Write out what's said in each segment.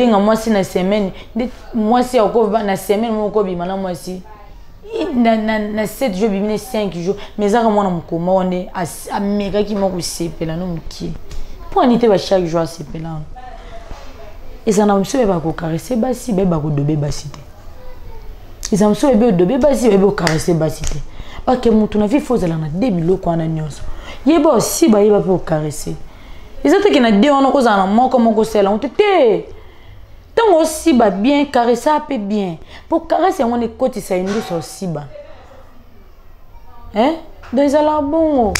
benga mwasi na semaine mwasi akova na semaine moko bimana mwasi na 7 jours bimine 5 jours mais ça comme on mukoma on est ameka ki moko sepela no muki pour anité ba chaque jour sepela et ça na mso ba ko caresser basi ba ko dobe basi te et ça mso be dobe basi ba ko caresser basi te parce que mutu na vie faut za na 2000 ko na nyonso yeba aussi ba yeba pour caresser ils ont qui na deux on ko za na moko sela on te tant aussi ba bien caresser un peu bien pour caresser on est côté ça une douce aussi ba hein donc ils allaient bon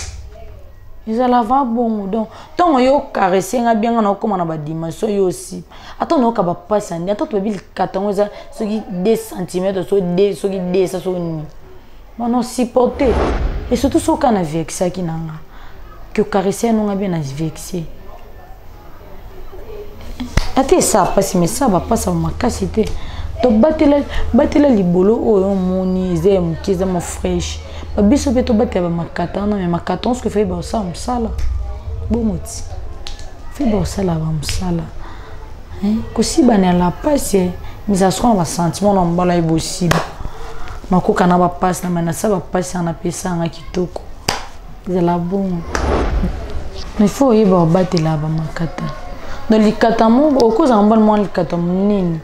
ils allaient bon donc tant yo caresser nga bien on comme on a ba dimension yo aussi attends on ka ba passer en attends tu bil katango za so qui 2 cm so 2 so qui 2 ça so ni non supporter et surtout so kana avec ça qui nanga que caresser non nga bien na vexer. Ate ça passe mais ça va pas ça ma cassité to batela libolo o moni zem kiza mo fresh ba biso pe to batela makata na mais makata on ce que fait ba ça msala bon moti fait ba ça la ba msala hein ko si ba na la passe mais ça sera un sentiment na mbala ibosiba makoka na ba passe na na ça ba passe na pesa nga kitoko za la bon mais faut y ba batela ba makata. Dans les catamons, au cause en bon moment les catamons,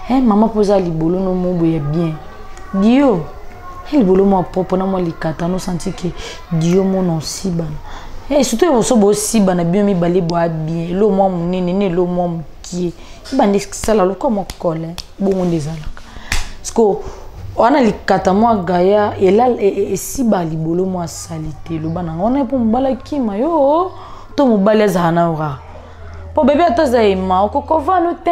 maman posa libolo no mo boye bien. Dio, libolo mo propre na mo les catamons senti que Dio mon non si ban. Et surtout au so bo si ban bien mi balé boa bien. Lo mo nene lo mo qui. Ban sala lo comme colle. Bon on des alaka. Parce que on a les catamons gaya et là et si ba libolo mo salité lo ban on est pour mbala kima yo to mo baleza na ora. Pour bébé atazaima okokovano te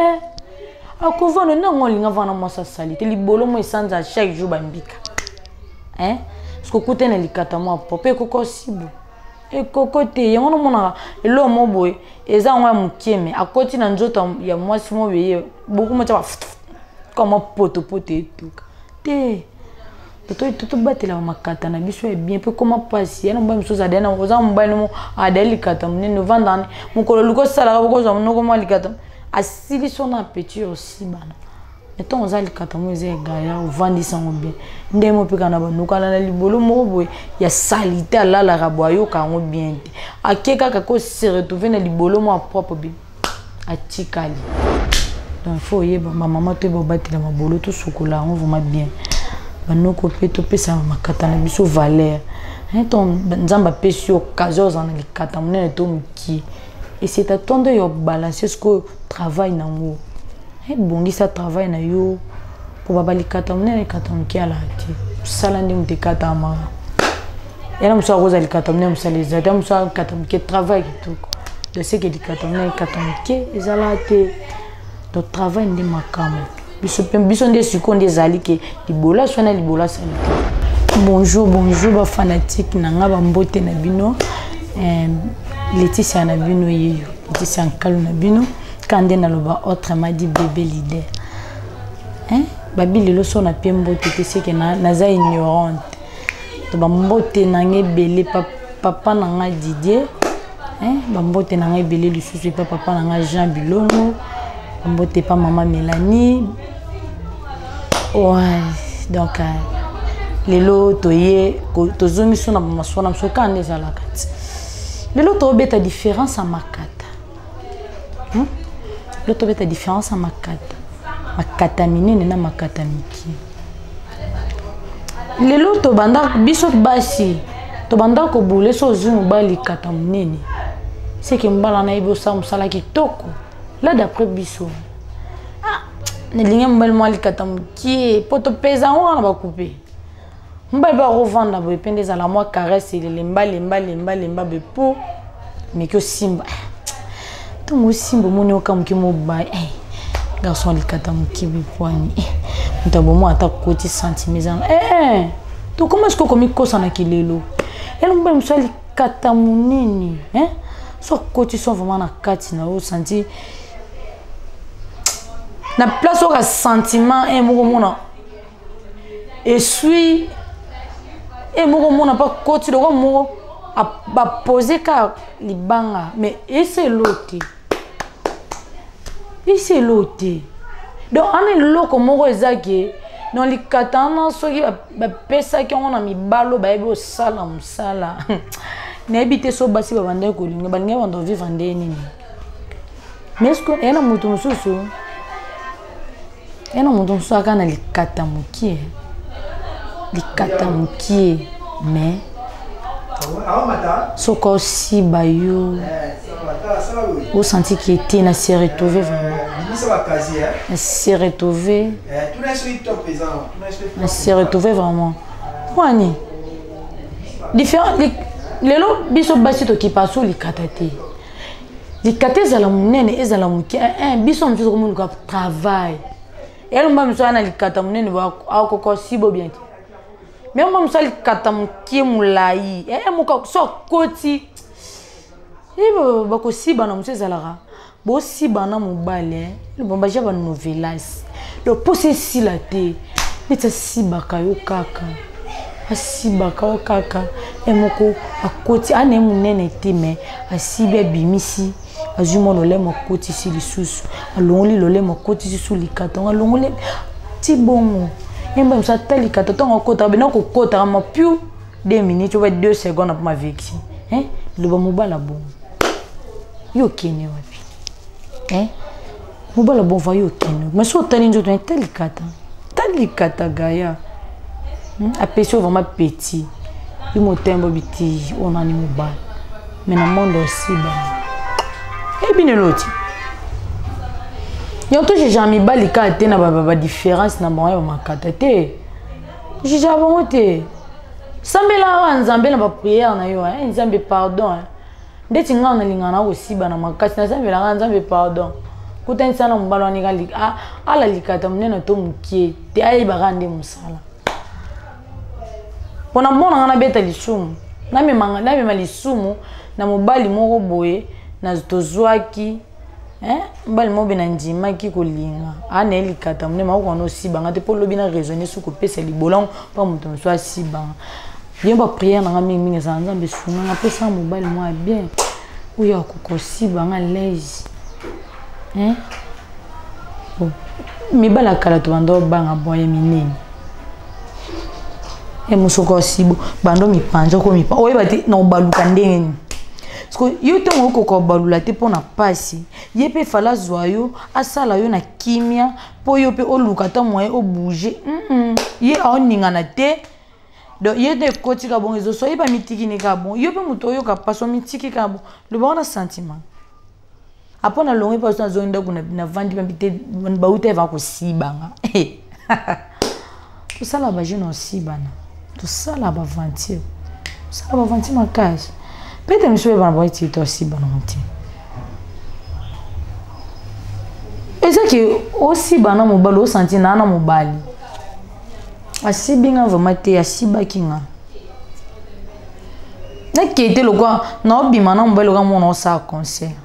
akovano na ngolinga vana mosa salite libolo mo isanza chaque jour bambika hein parce que kutena likata mo popé koko sibo e koko te yango mona elo mo boy eza ngwa mukieme akoti na nzoto ya mwasi mo beye beaucoup mo taba comme poto etuka te toto batela makata na biso e bien peu comment passer na mbam soza dena oza mbali mo adeli kata mnene vandane mukolo luko sala ko zo mnoko mo likata asili sona petit aussi bana meton oza likata mo ze gaya o vandi sango bien ndemo peka na banuka na libolo mo boy ya salite ala la raboyo ka ngo bien akeka ka ko se retrouver na libolo mo propre bien atikali donc faut yeba maman to bo batela mabolo to sokola on vraiment bien. Nous copions ça makata na biso valeur hein ton nzamba pesi occasion en les kata mona to qui et c'est attendre yo balancer ce que travail na ngo hein bongi ça travail na yo pour baba les kata mona les kata qui ala ti sala ndi mte kata ma ela musa roza les kata mona musa les adam musa kata qui travail tout de ce que les kata mona kata qui ezala te to travail ndi makamo. Bison des sucons des ali que libola soit libola salite. Bonjour ba fanatique nanga ba mbote na bino Laetitia na bino yeyo Laetitia Nkalu na bino kande na loba autrement dit bébé leader hein babi lelo so na pe mbote te c'est que naza ignorante to ba mbote nanga belé papa nanga Didier hein ba mbote nanga belé lisusu papa nanga Jean Bilongo mbote pas maman Mélanie. Ouais, donc les lots toyé tozongi sona masona msoka ndeza la kati. Les lots to beta différence à makata. Le to beta différence à makata. Makata minene na makata miki. Les lots to banda biso basi. To banda ko boule so zumu bali kata minene. C'est que mbala na ibo sa musala kitoko. Là d'après biso. Nelinga mbali mwali katamuki poto pesa wana ba couper mbali ba revendre ba pendeza la moi caresse le mbali be pour mais que simba to mo simba moni okamuki mo ba garçon li katamuki be poani ntabo mo ata koti centimètres to comment est-ce que komi kosa na kilelo ela mbali msali katamunini so koti sont vraiment na kati na o senti na place au sentiment et mon et suis et mon n'a pas côté le mot a poser car libanga mais et c'est l'autre c'est l'autre. Donc on est là comme on est dans les katana ceux qui pesa qui on a mis balo ba ebo sala musala. Na habité so basi ba bande ko linga balinga bando vivre ndeni. Mais est-ce que ena mutu mususu? Ena mutu mususu akana likata mukie. Likata mukie mais soko si bayo au senti qui était na s'est retrouvé vraiment na s'est retrouvé vraiment kwani différent les lots biso basi to ki passo likatate za la munene ezala muki biso mfiso comme le travail et le mbam so ana likata munene ba akoko sibo bien. Mais on m'a dit que je moulai et mon so koti et bako si bana monsieur zalara bo si bana mobale le bombaja ba novelas le poser si la té mais ça si baka yo kaka asi baka yo kaka et moko akoti ane munene té mais asi be bimisi azumo lo le mo koti si lisusu alongoli lo le mo koti si su likata alongoli ti bongo. Et même ça tel que tu as côté ben ko kota ma plus 2 minutes ou 2 secondes pour ma victime hein le bon mobile bon yo kene wapi hein mobile bon va yo kene mais so tani njo tel kata gaya a peso vraiment petit il mo tembo biti on a ni mobile mais na monde aussi ba et bien l'autre. Yonto j'ai jamais balika té na ba différence na moi ma katete. J'ai jamais honte. Sambela nzambe na ba prière na yo nzambe pardon. Ndeti nga na lingana aussi ba na makasi na sambela nzambe pardon. Kuta nsana mbalo ni gali ala likata munena to mukie te ayi bagande musala. Pona mona na beta lisumu. Na me malisumu na mobali moko boye na tozwaki. Mbali mo bina ndima ki kolinga ana elikata mne ma ko no sibanga te polo bina raisonner sur ko pesa libolong pa muto so sibanga bien ba prière na mingi za nzambe suna na pesa mobali mo bien uya ko sibanga lezi bon mi bala kala to bando banga boye minene musoko sibo bando mi panja ko mi pa oyeba te na baluka ndenge. Parce que yo te moko ko balula te pona pasi ye pe fala zoyo asala yo na kimia po yo pe oluka ta moye o bouger ye aoninga na te do ye de koti ka bon ezo so ye ba mitiki ne ka bon yo pe muto yo ka paso mitiki ka bon le bon sentiment apona longi pa so zo nda kuna na vandi ba bite ba uta va ko sibanga tout ça là ba jeune aussi bana tout ça là ba vantir ça ba vantir ma case. Peut-être que je vais voir si tu aussi bon. Et c'est que aussi bana mobile au senti na mobile. Asi binga vraiment te asi bakinga. Na kete lo kwa na obi mana mobile ga mona sa concert.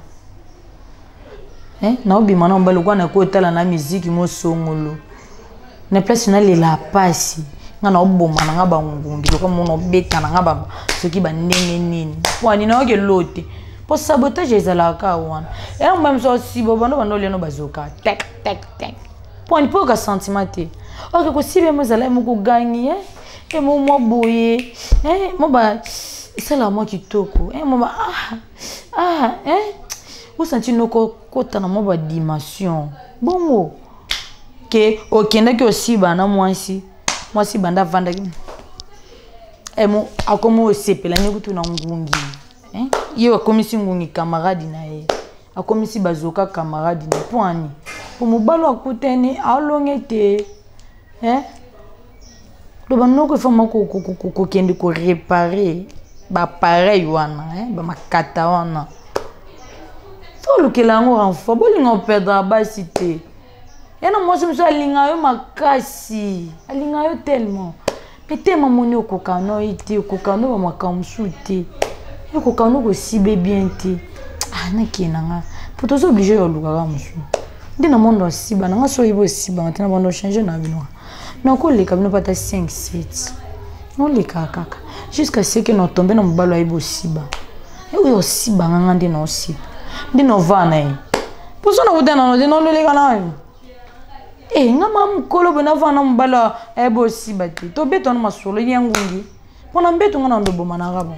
Na obi mana mobile kwa na ko tala na musique mo songolo. Na place na la pasi. Na oboma na ngaba ngungi ko mono beta na ngaba soki ba ndenge nini wani na oke lote po sabotage ezala ka wana et même so si bobando bando leno bazoka tek po ni po ka sentiment te oke ko sibe mo zala mo ko gagner et mo boye mo ba sala mo kitoko mo ba vous senti no ko kota na mo ba dimension bongo ke okenda ke aussi bana mwasi moi si banda vanda mo akomo sepela ni kutu na ngungi ye akomisi ngungi camarade na ye akomisi bazoka camarade na poani po mobalo akuteni alongete lo banoko fama ko kende ko réparer ba pareil wana ba makata wana fo lokela ngo renfort bolingo perdre basi te. Et non, moi je me suis aligné makasi, aligné tellement. Mais tellement mon yo kokano ite, kokano ba makamsuti. Yo kokano ko sibe bien te. Na kenanga. Pour tous obligé yo luka musu. Ndi na monde siba na so ibo siba, tena bondo changer na bino. Na ko le kabino pata 5 7. Non le kaka. Jusqu'à ce que nous tombe na mbalo ibo siba. E yo siba nganga ndi no siba. Ndi no vana pour ça on a dit non les gars eh nga mam kolo bena vana mbala ebo si bati to beto na masolo yangungi pona mbeto nga na ndo boma na rabo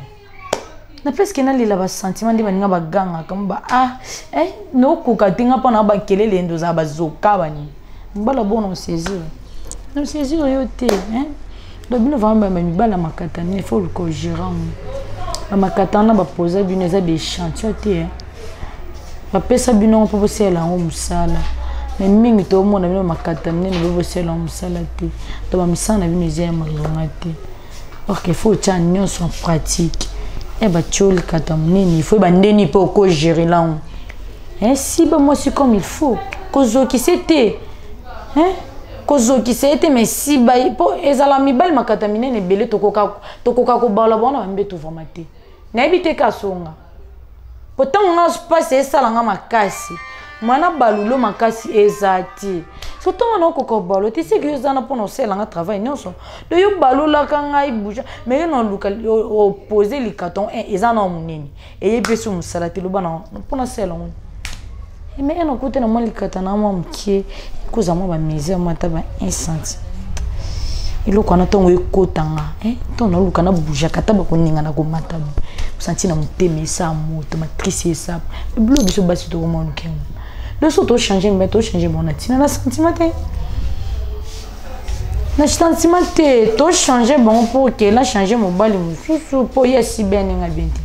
na presque na lila ba sentiment ndi baninga baganga kamba no kuka tinga pona ba kelele ndo za bazoka bani mbala bona saisir no saisir yote do bino vamba ba mibala makata ni faut le ko gérant ba makata na ba poser bino za be chantier ba pesa bino po posela ngo musala mais mingi to mona bino makata ni ne bo posela ngo musala te to ba misana bino zia malonga te or qu'il faut tcha nyonso en pratique ba tchol katamnini il faut ba ndeni po ko gérer là si ba moi c'est comme il faut kozo qui c'était kozo qui c'était mais si ba po ezala mibal makata minene belé tokoka ko bala bona mbeto vomate na ebite kasonga pourtant on a passé ça là makasi mana balulo makasi ezati surtout on a ko balo tu sais que ezana pour nous c'est là travail nyonso de yo balula kanga ibuja mais non luka opposer les cartons ezana munini et yebeso musalati lo bana pour nous c'est là mais on côté na mali katana mo mkie kuza mo ba mise mata ba incendie ilo kana tongo ekotanga to na luka na buja kataba ko ninga na ko mata senti na muteme sa moto matrice sa blo biso basi to mo nkem de so to changer mais to changer mon atina na sentiment na sentiment to changer bon pour que la changer mon bali mususu po yesi ben nga benti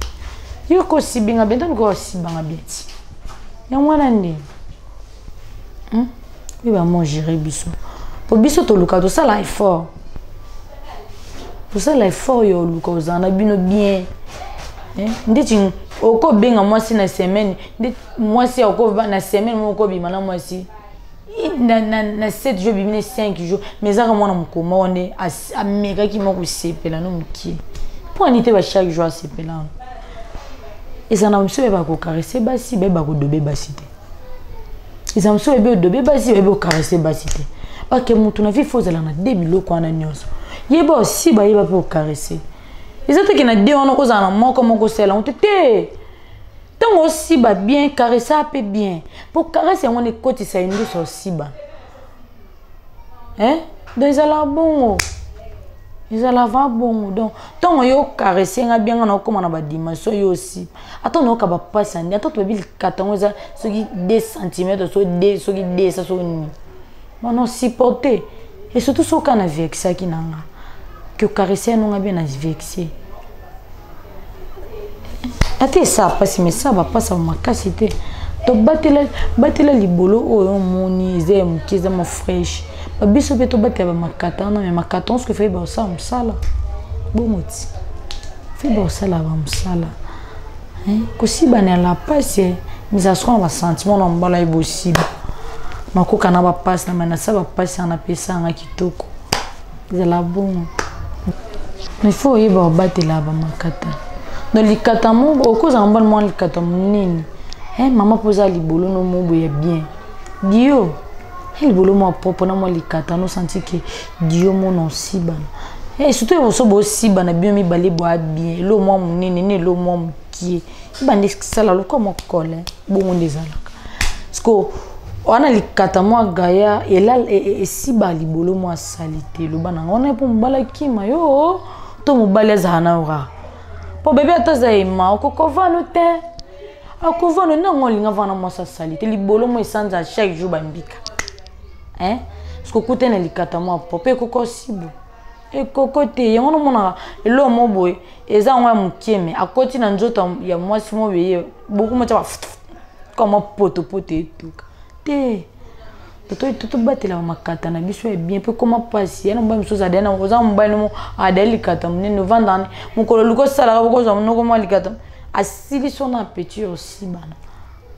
yo ko si binga benti ko si banga benti ya mwana ndi oui ba mon gérer biso po biso to luka to sala effort pour ça l'effort yo luka ozana bino bien nditi oko benga mwasi na semaine nditi mwasi oko na semaine moko bima na mwasi na 7 jours bimine 5 jours mais ça mwana mukoma one ameka ki moko sepela no muki pour anité ba chaque jour sepela et ça na mso ba ko caresser basi ba ko dobe basi te et ça mso ba dobe basi ba ko caresser basi te parce que mutu na vie faut zala na 2000 ko na nyonso yeba aussi ba yeba pour caresser ils ont qui na deux on ko zana moko sela on tete tant aussi ba bien caresser un peu bien pour caresser on est côté ça une douce aussi ba donc ils ala bon ils ala va bon donc tant yo caresser nga bien na ko na ba dimension yo aussi attends no ka ba passe andi attends to bi katango za so qui 2 cm so 2 so qui 2 ça so ni non supporter et surtout so kana avec ça qui nanga que caresser non bien à vexer ate ça passe mais ça va pas ça makasité to batela libolo o moni zem kiza mo fresh ba biso beto batela makata na mais makata ce que fait ba ça msala bon moti fait ba ça la ba msala ko si bana la passe mais ça sera un sentiment na mbala ibosiba makoka na ba passe na mana ça ba passe na pesa nga kitoko zela bon mais faut y avoir battre là bas makata dans les katamo au cause en bon moins les katamo nini maman posa libolo no mo boya bien dio libolo mo propre na mo les katano senti que dio mo non si ban surtout au so bo si ban bien mi balé boa bien lo mo nini ne lo mo qui ban sala lo comme colle bon désala parce que on a les katamo gaya et là et si ba libolo mo salité lo ban on a pour mbala kima yo to mobile zana ora po bébé atazaima okokovano te akovano na ngolinga vana mo sa salite libolo mo isanza chaque jour bambika parce que kote na likata mo popé koko sibo e koko te yango mona elo mo boy eza ngwa mukieme akoti na nzoto ya mwasi mo beye beaucoup mo tsa comme poto etuka te to batela makata na biso e bien peu comment passer na mbam soza dena oza mbali mo adeli kata mnene vandane mukolo luko sala ko zo mnoko mo likata asili sona petit aussi bana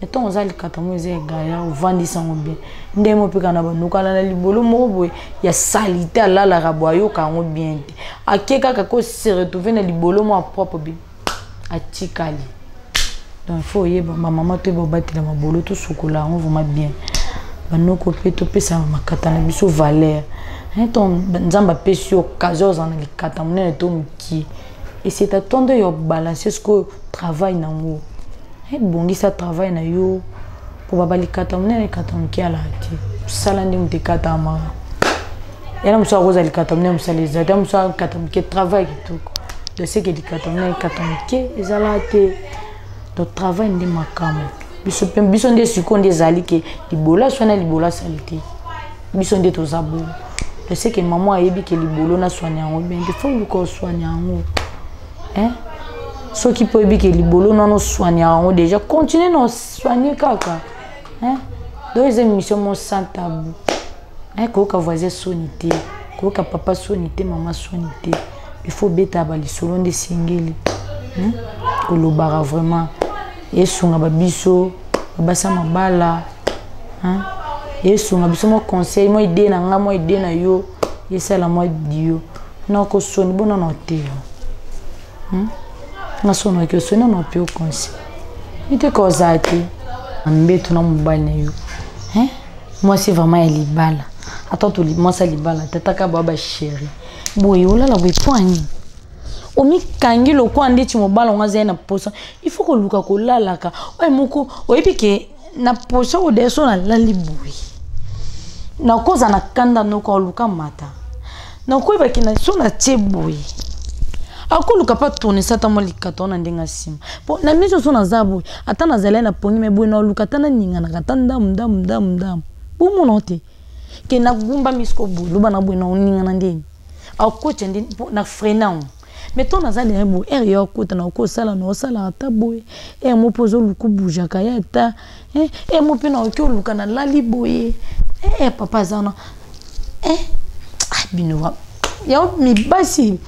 eton oza likata mo eze gaya ovandi sango bien ndemo peka na banuka na libolo mo boy ya salite alala raboyo kango bien te akeka kako se retrouver na libolo mo propre bien atikali donc il faut yeba maman to ba batela mabolo to sokola on vraiment bien banoko peto pesa makata na biso valeur ton nzamba pesi occasion za na likata munene to mki et c'est attendre yo balancer ce que travail na ngo bongi ça travail na yo pour babali katamne katamki ala ti salandi mte katama ela musa roza li katamne musa les adam musa katamki travail tout de ce que li katamne katamki ezala te do travail ndi makamo biso nde sikonde zali ke libola swana libola salite biso nde tozabo de ce que maman ayebi ke libolo na soigner ngo bien il faut ko soigner ngo ceux qui peuvent que les bolos non soigner déjà continuer non soigner kaka deuxième mission mon sans tabou koka voisin sonité koka papa sonité maman sonité il faut beta bali selon des singeli kolobara vraiment et sunga babiso basa mabala et sunga biso mo conseil mo idée na nga mo idée na yo yesala mo dio non ko soni bona no te na sono ke soni no pe o conseil ite cosa te ambeto na mobali na yo moi c'est vraiment elibala attends to moi ça libala tataka baba chérie boye olala boye poani omi kangi lokwa ndeti mobala ngaze na posa il faut ko luka ko lalaka oy moko oyebi ke na posa o deso na laliboui na koza na kanda no ko luka mata na ko ba kina so na teboui akoluka pa tourner sata mo likato na ndenga sima po na miso so na zabu ata na zela na pongi me boy na luka tana ninga na katanda mdam bu monote ke na gumba misko bu luba na boy na ninga na ndeni akoche ndi na frena mais ton azali un beau er yo kota na ko sala no sala ata boy mo pozo luku buja kaya ta mo pe na ko luka na lali boy papa zana binowa ya mi basi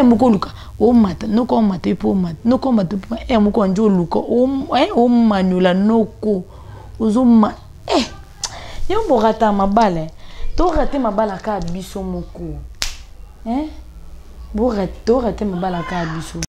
mo ko luka o mata no ko mata po mata no ko mata mo ko njo luka o manula noko uzuma yo borata mabale to rate mabala ka biso moko bo raté mabala ka biso